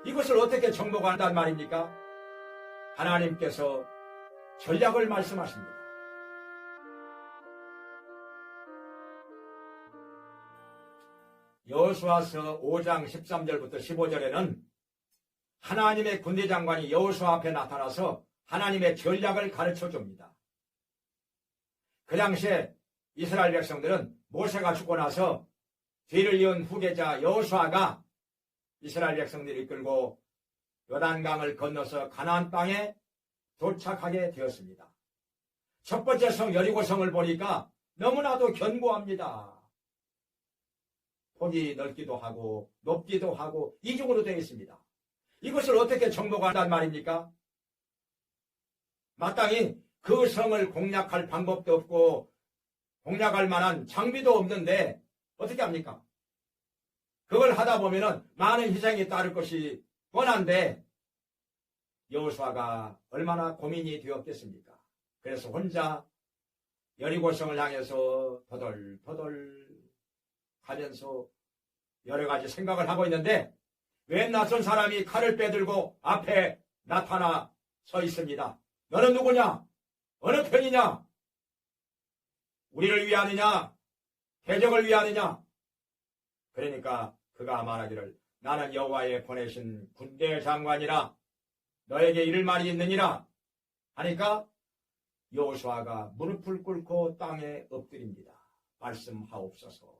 이것을 어떻게 정복한단 말입니까? 하나님께서 전략을 말씀하십니다. 여호수아서 5장 13절부터 15절에는 하나님의 군대장관이 여호수아 앞에 나타나서 하나님의 전략을 가르쳐 줍니다. 그 당시에 이스라엘 백성들은 모세가 죽고 나서 뒤를 이은 후계자 여호수아가 이스라엘 백성들을 이끌고 요단강을 건너서 가나안 땅에 도착하게 되었습니다. 첫 번째 성 여리고성을 보니까 너무나도 견고합니다. 폭이 넓기도 하고 높기도 하고 이중으로 되어 있습니다. 이것을 어떻게 정복한단 말입니까? 마땅히 그 성을 공략할 방법도 없고 공략할 만한 장비도 없는데 어떻게 합니까? 그걸 하다 보면은 많은 희생이 따를 것이 뻔한데 여호수아가 얼마나 고민이 되었겠습니까? 그래서 혼자 여리고성을 향해서 터덜터덜 가면서 여러 가지 생각을 하고 있는데 웬 낯선 사람이 칼을 빼들고 앞에 나타나 서 있습니다. 너는 누구냐? 어느 편이냐? 우리를 위하느냐? 대적을 위하느냐? 그러니까 그가 말하기를 나는 여호와의 보내신 군대 장관이라 너에게 이를 말이 있느니라 하니까 여호수아가 무릎을 꿇고 땅에 엎드립니다. 말씀하옵소서.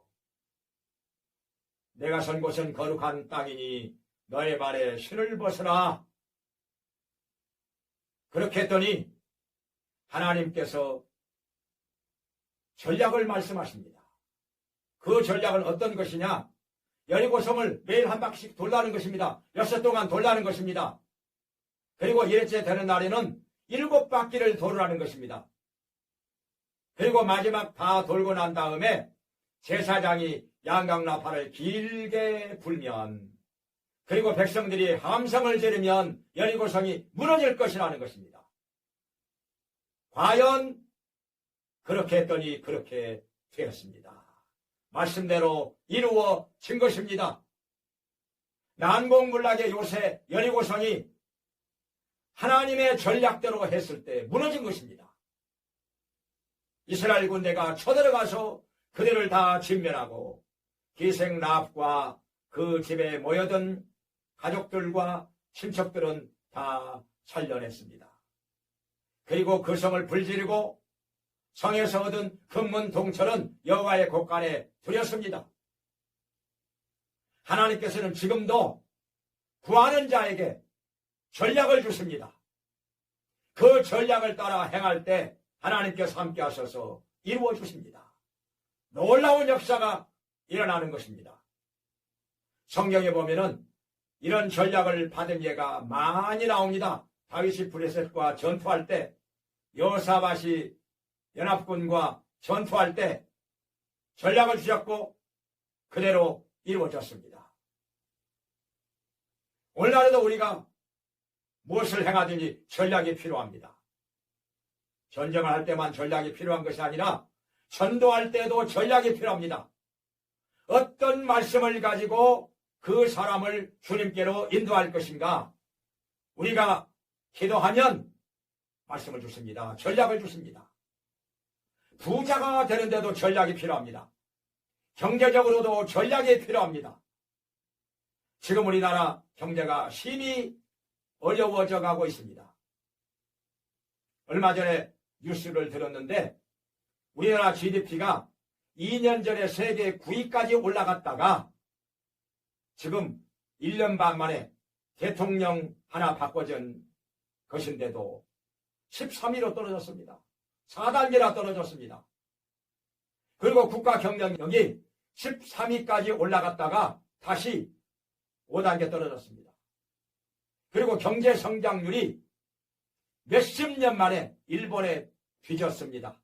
내가 선 곳은 거룩한 땅이니 너의 발에 신을 벗으라. 그렇게 했더니 하나님께서 전략을 말씀하십니다. 그 전략은 어떤 것이냐? 여리고성을 매일 한 바퀴씩 돌라는 것입니다. 엿새 동안 돌라는 것입니다. 그리고 1회째 되는 날에는 7바퀴를 돌으라는 것입니다. 그리고 마지막 다 돌고 난 다음에 제사장이 양강나팔을 길게 불면 그리고 백성들이 함성을 지르면 여리고성이 무너질 것이라는 것입니다. 과연 그렇게 했더니 그렇게 되었습니다. 말씀대로 이루어진 것입니다. 난공불락의 요새 여리고성이 하나님의 전략대로 했을 때 무너진 것입니다. 이스라엘 군대가 쳐들어가서 그들을 다 진멸하고 기생 라합과 그 집에 모여든 가족들과 친척들은 다 살려냈습니다. 그리고 그 성을 불지르고 성에서 얻은 금문 동철은 여호와의 곳간에 두렸습니다. 하나님께서는 지금도 구하는 자에게 전략을 주십니다. 그 전략을 따라 행할 때 하나님께서 함께 하셔서 이루어 주십니다. 놀라운 역사가 일어나는 것입니다. 성경에 보면은 이런 전략을 받은 예가 많이 나옵니다. 다윗이 브레셋과 전투할 때, 여호사밧이 연합군과 전투할 때 전략을 주셨고 그대로 이루어졌습니다. 오늘날에도 우리가 무엇을 행하든지 전략이 필요합니다. 전쟁을 할 때만 전략이 필요한 것이 아니라 전도할 때도 전략이 필요합니다. 어떤 말씀을 가지고 그 사람을 주님께로 인도할 것인가? 우리가 기도하면 말씀을 주십니다. 전략을 주십니다. 부자가 되는데도 전략이 필요합니다. 경제적으로도 전략이 필요합니다. 지금 우리나라 경제가 심히 어려워져 가고 있습니다. 얼마 전에 뉴스를 들었는데 우리나라 GDP가 2년 전에 세계 9위까지 올라갔다가 지금 1년 반 만에 대통령 하나 바꿔준 것인데도 13위로 떨어졌습니다. 4단계나 떨어졌습니다. 그리고 국가 경쟁력이 13위까지 올라갔다가 다시 5단계 떨어졌습니다. 그리고 경제 성장률이 몇십 년 만에 일본에 뒤졌습니다.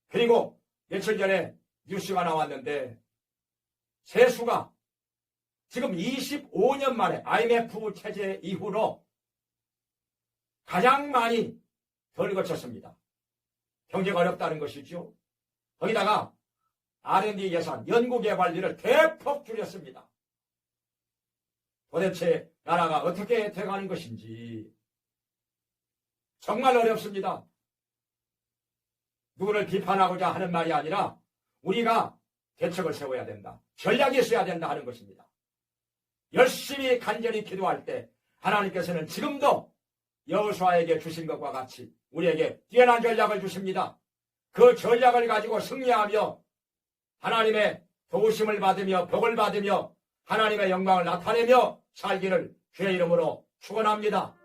그리고 며칠 전에 뉴스가 나왔는데 세수가 지금 25년 만에 IMF 체제 이후로 가장 많이 덜 거쳤습니다. 경제가 어렵다는 것이죠. 거기다가 R&D 예산, 연구개발비를 대폭 줄였습니다. 도대체 나라가 어떻게 돼가는 것인지 정말 어렵습니다. 누구를 비판하고자 하는 말이 아니라 우리가 대책을 세워야 된다. 전략이 있어야 된다 하는 것입니다. 열심히 간절히 기도할 때 하나님께서는 지금도 여호수아에게 주신 것과 같이 우리에게 뛰어난 전략을 주십니다. 그 전략을 가지고 승리하며 하나님의 도우심을 받으며 복을 받으며 하나님의 영광을 나타내며 살기를 주의 이름으로 축원합니다.